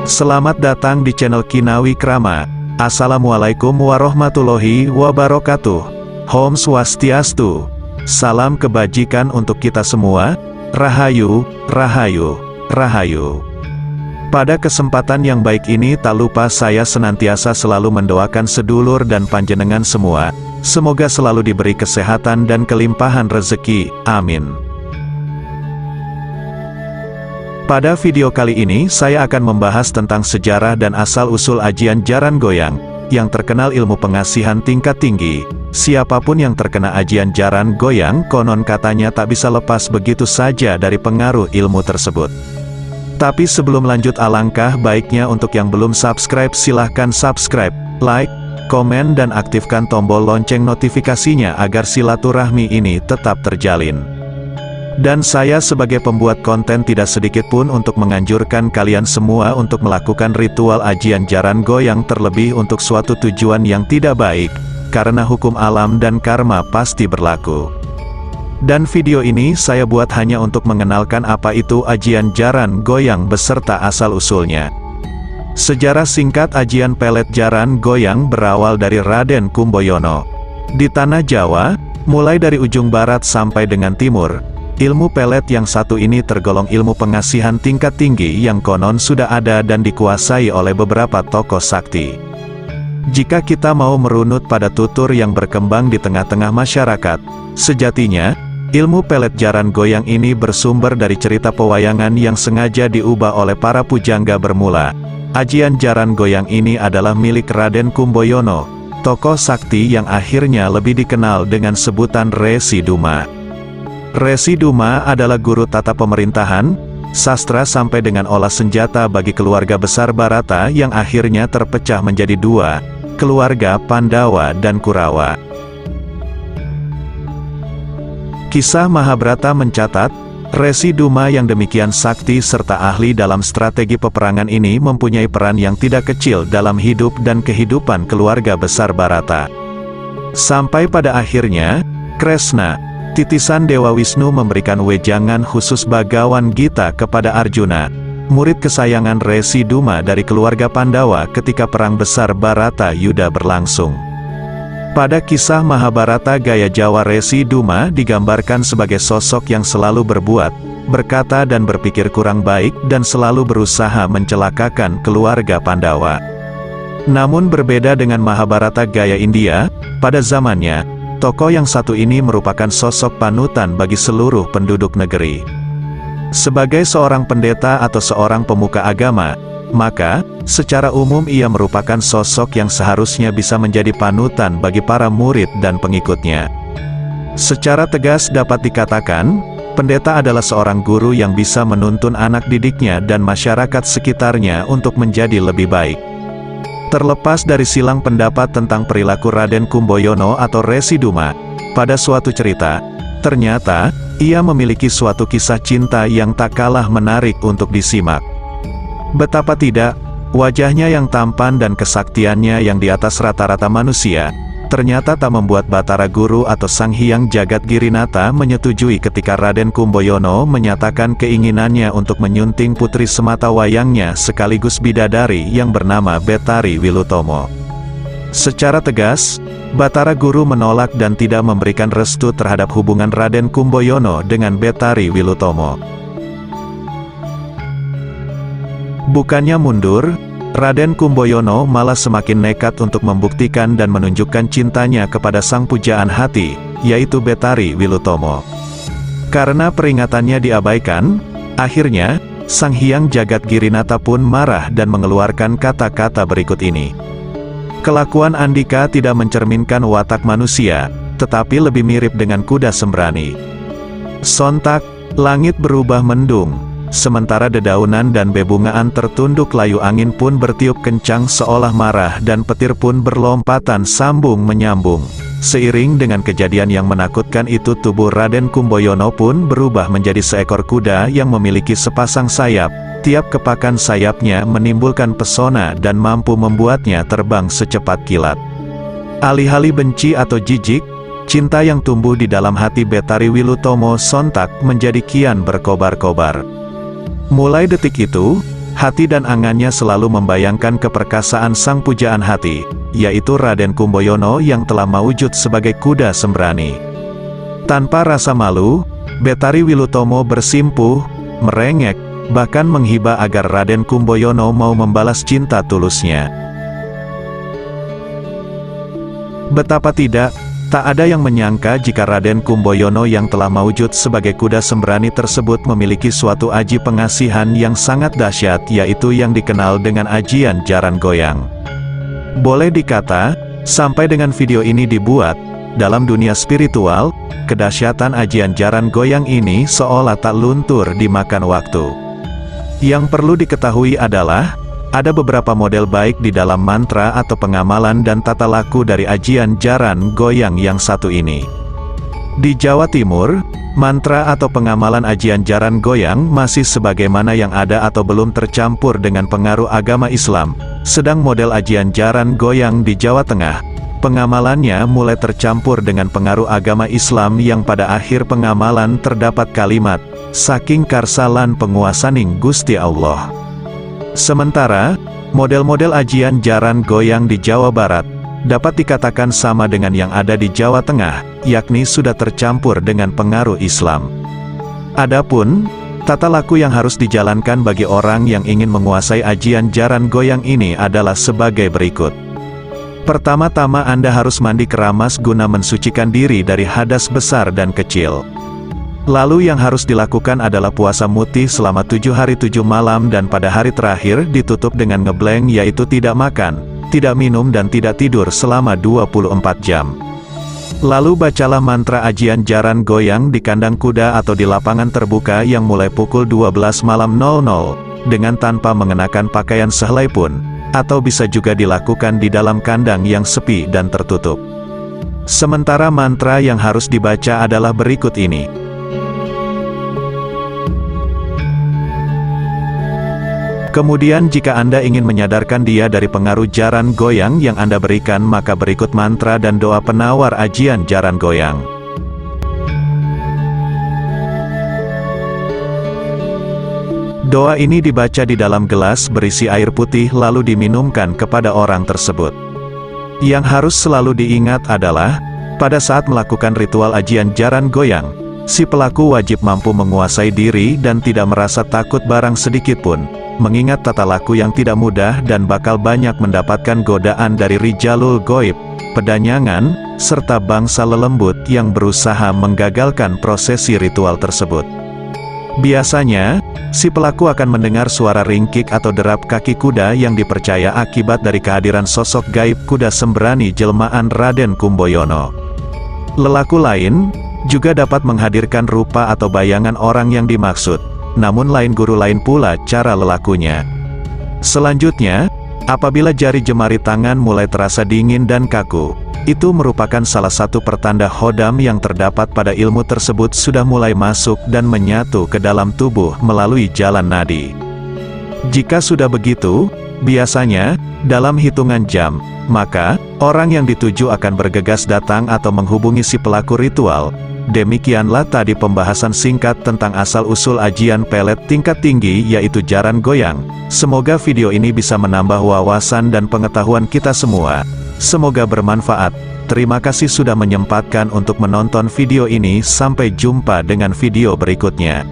Selamat datang di channel Kinawi Krama. Assalamualaikum warahmatullahi wabarakatuh. Om Swastiastu. Salam kebajikan untuk kita semua. Rahayu, Rahayu, Rahayu. Pada kesempatan yang baik ini tak lupa saya senantiasa selalu mendoakan sedulur dan panjenengan semua. Semoga selalu diberi kesehatan dan kelimpahan rezeki. Amin. Pada video kali ini saya akan membahas tentang sejarah dan asal-usul ajian jaran goyang, yang terkenal ilmu pengasihan tingkat tinggi. Siapapun yang terkena ajian jaran goyang konon katanya tak bisa lepas begitu saja dari pengaruh ilmu tersebut. Tapi sebelum lanjut alangkah baiknya untuk yang belum subscribe silahkan subscribe, like, komen dan aktifkan tombol lonceng notifikasinya agar silaturahmi ini tetap terjalin. Dan saya sebagai pembuat konten tidak sedikit pun untuk menganjurkan kalian semua untuk melakukan ritual ajian jaran goyang terlebih untuk suatu tujuan yang tidak baik, karena hukum alam dan karma pasti berlaku. Dan video ini saya buat hanya untuk mengenalkan apa itu ajian jaran goyang beserta asal-usulnya. Sejarah singkat ajian pelet jaran goyang berawal dari Raden Kumboyono. Di tanah Jawa, mulai dari ujung barat sampai dengan timur, ilmu pelet yang satu ini tergolong ilmu pengasihan tingkat tinggi yang konon sudah ada dan dikuasai oleh beberapa tokoh sakti. Jika kita mau merunut pada tutur yang berkembang di tengah-tengah masyarakat, sejatinya, ilmu pelet jaran goyang ini bersumber dari cerita pewayangan yang sengaja diubah oleh para pujangga bermula. Ajian jaran goyang ini adalah milik Raden Kumboyono, tokoh sakti yang akhirnya lebih dikenal dengan sebutan Resi Duma. Resi Duma adalah guru tata pemerintahan, sastra sampai dengan olah senjata bagi keluarga besar Barata yang akhirnya terpecah menjadi dua, keluarga Pandawa dan Kurawa. Kisah Mahabharata mencatat, Resi Duma yang demikian sakti serta ahli dalam strategi peperangan ini mempunyai peran yang tidak kecil dalam hidup dan kehidupan keluarga besar Barata. Sampai pada akhirnya, Kresna, titisan Dewa Wisnu memberikan wejangan khusus Bhagawan Gita kepada Arjuna, murid kesayangan Resi Duma dari keluarga Pandawa ketika perang besar Barata Yuda berlangsung. Pada kisah Mahabharata gaya Jawa Resi Duma digambarkan sebagai sosok yang selalu berbuat, berkata dan berpikir kurang baik dan selalu berusaha mencelakakan keluarga Pandawa. Namun berbeda dengan Mahabharata gaya India, pada zamannya, tokoh yang satu ini merupakan sosok panutan bagi seluruh penduduk negeri. Sebagai seorang pendeta atau seorang pemuka agama, maka, secara umum ia merupakan sosok yang seharusnya bisa menjadi panutan bagi para murid dan pengikutnya. Secara tegas dapat dikatakan, pendeta adalah seorang guru yang bisa menuntun anak didiknya dan masyarakat sekitarnya untuk menjadi lebih baik. Terlepas dari silang pendapat tentang perilaku Raden Kumboyono atau Resi Duma, pada suatu cerita, ternyata, ia memiliki suatu kisah cinta yang tak kalah menarik untuk disimak. Betapa tidak, wajahnya yang tampan dan kesaktiannya yang di atas rata-rata manusia, ternyata tak membuat Batara Guru atau Sang Hyang Jagat Girinata menyetujui ketika Raden Kumboyono menyatakan keinginannya untuk menyunting putri sematawayangnya sekaligus bidadari yang bernama Betari Wilutomo. Secara tegas, Batara Guru menolak dan tidak memberikan restu terhadap hubungan Raden Kumboyono dengan Betari Wilutomo. Bukannya mundur, Raden Kumboyono malah semakin nekat untuk membuktikan dan menunjukkan cintanya kepada sang pujaan hati, yaitu Betari Wilutomo. Karena peringatannya diabaikan, akhirnya, Sang Hyang Jagat Girinata pun marah dan mengeluarkan kata-kata berikut ini. Kelakuan Andika tidak mencerminkan watak manusia, tetapi lebih mirip dengan kuda sembrani. Sontak, langit berubah mendung, sementara dedaunan dan bebungaan tertunduk layu angin pun bertiup kencang seolah marah dan petir pun berlompatan sambung menyambung. Seiring dengan kejadian yang menakutkan itu tubuh Raden Kumboyono pun berubah menjadi seekor kuda yang memiliki sepasang sayap. Tiap kepakan sayapnya menimbulkan pesona dan mampu membuatnya terbang secepat kilat. Alih-alih benci atau jijik, cinta yang tumbuh di dalam hati Betari Wilutomo sontak menjadi kian berkobar-kobar. Mulai detik itu, hati dan angannya selalu membayangkan keperkasaan sang pujaan hati, yaitu Raden Kumboyono yang telah maujud sebagai kuda sembrani. Tanpa rasa malu, Betari Wilutomo bersimpuh, merengek, bahkan menghibah agar Raden Kumboyono mau membalas cinta tulusnya. Betapa tidak, tak ada yang menyangka jika Raden Kumboyono yang telah maujud sebagai kuda sembrani tersebut memiliki suatu aji pengasihan yang sangat dahsyat, yaitu yang dikenal dengan ajian jaran goyang. Boleh dikata, sampai dengan video ini dibuat, dalam dunia spiritual, kedahsyatan ajian jaran goyang ini seolah tak luntur dimakan waktu. Yang perlu diketahui adalah, ada beberapa model baik di dalam mantra atau pengamalan dan tata laku dari ajian jaran goyang yang satu ini. Di Jawa Timur, mantra atau pengamalan ajian jaran goyang masih sebagaimana yang ada atau belum tercampur dengan pengaruh agama Islam, sedang model ajian jaran goyang di Jawa Tengah, pengamalannya mulai tercampur dengan pengaruh agama Islam yang pada akhir pengamalan terdapat kalimat, saking karsalan penguasaning Gusti Allah. Sementara, model-model ajian jaran goyang di Jawa Barat, dapat dikatakan sama dengan yang ada di Jawa Tengah, yakni sudah tercampur dengan pengaruh Islam. Adapun, tata laku yang harus dijalankan bagi orang yang ingin menguasai ajian jaran goyang ini adalah sebagai berikut. Pertama-tama Anda harus mandi keramas guna mensucikan diri dari hadas besar dan kecil. Lalu yang harus dilakukan adalah puasa mutih selama 7 hari 7 malam dan pada hari terakhir ditutup dengan ngebleng, yaitu tidak makan, tidak minum dan tidak tidur selama 24 jam. Lalu bacalah mantra ajian jaran goyang di kandang kuda atau di lapangan terbuka yang mulai pukul 12 malam 00, dengan tanpa mengenakan pakaian sehelai pun, atau bisa juga dilakukan di dalam kandang yang sepi dan tertutup. Sementara mantra yang harus dibaca adalah berikut ini. Kemudian jika Anda ingin menyadarkan dia dari pengaruh jaran goyang yang Anda berikan, maka berikut mantra dan doa penawar ajian jaran goyang. Doa ini dibaca di dalam gelas berisi air putih lalu diminumkan kepada orang tersebut. Yang harus selalu diingat adalah, pada saat melakukan ritual ajian jaran goyang, si pelaku wajib mampu menguasai diri dan tidak merasa takut barang sedikit pun, mengingat tata laku yang tidak mudah dan bakal banyak mendapatkan godaan dari rijalul goib, pedanyangan, serta bangsa lelembut yang berusaha menggagalkan prosesi ritual tersebut. Biasanya, si pelaku akan mendengar suara ringkik atau derap kaki kuda yang dipercaya akibat dari kehadiran sosok gaib kuda sembrani jelmaan Raden Kumboyono. Lelaku lain juga dapat menghadirkan rupa atau bayangan orang yang dimaksud, namun lain guru lain pula cara lelakunya. Selanjutnya, apabila jari jemari tangan mulai terasa dingin dan kaku, itu merupakan salah satu pertanda hodam yang terdapat pada ilmu tersebut sudah mulai masuk dan menyatu ke dalam tubuh melalui jalan nadi. Jika sudah begitu, biasanya, dalam hitungan jam, maka, orang yang dituju akan bergegas datang atau menghubungi si pelaku ritual. Demikianlah tadi pembahasan singkat tentang asal-usul ajian pelet tingkat tinggi yaitu jaran goyang. Semoga video ini bisa menambah wawasan dan pengetahuan kita semua. Semoga bermanfaat. Terima kasih sudah menyempatkan untuk menonton video ini. Sampai jumpa dengan video berikutnya.